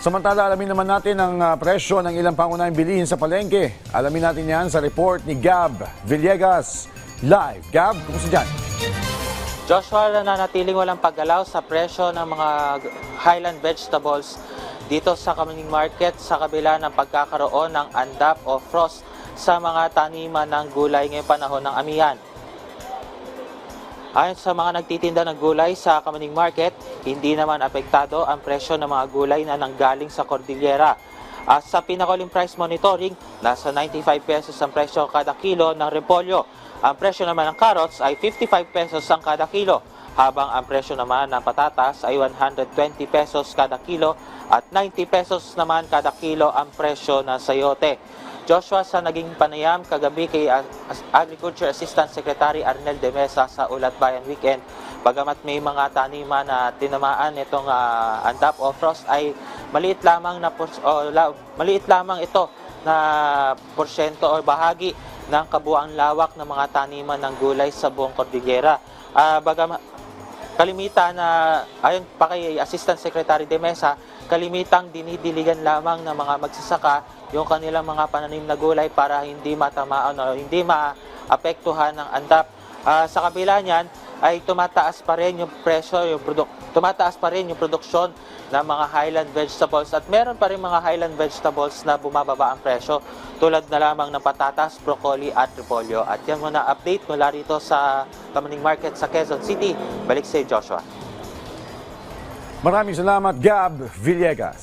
Samantala, alamin naman natin ang presyo ng ilang pangunahing bilihin sa palengke. Alamin natin yan sa report ni Gab Villegas. Live. Gab, kumusta dyan? Joshua, nananatiling walang paggalaw sa presyo ng mga highland vegetables dito sa Kamaning Market sa kabila ng pagkakaroon ng andap o frost sa mga taniman ng gulay ngayong panahon ng amihan. Ayon sa mga nagtitinda ng gulay sa Kamaning Market, hindi naman apektado ang presyo ng mga gulay na nanggaling sa Cordillera. At sa pinakaling price monitoring, nasa 95 pesos ang presyo kada kilo ng repolyo. Ang presyo naman ng carrots ay 55 pesos ang kada kilo, habang ang presyo naman ng patatas ay 120 pesos kada kilo at 90 pesos naman kada kilo ang presyo ng sayote. Joshua, sa naging panayam kagabi kay Agriculture Assistant Secretary Arnel de Mesa sa Ulat Bayan Weekend, bagamat may mga taniman na tinamaan itong andap o frost, ay maliit lamang ito na porsyento o bahagi ng kabuang lawak ng mga taniman ng gulay sa buong Cordillera. Kalimitan na ayon pa kay Assistant Secretary de Mesa, kalimitang dinidiligan lamang ng mga magsasaka yung kanilang mga pananim na gulay para hindi matamaan o hindi maapektuhan ng andap. Sa kabila niyan ay tumataas pa rin yung presyo, tumataas pa rin yung produksyon ng mga highland vegetables at meron pa rin mga highland vegetables na bumababa ang presyo tulad na lamang ng patatas, broccoli at repolyo. At yan muna update mula rito sa Kamaning Market sa Quezon City. Balik sa Joshua. Maraming salamat, Gab Villegas.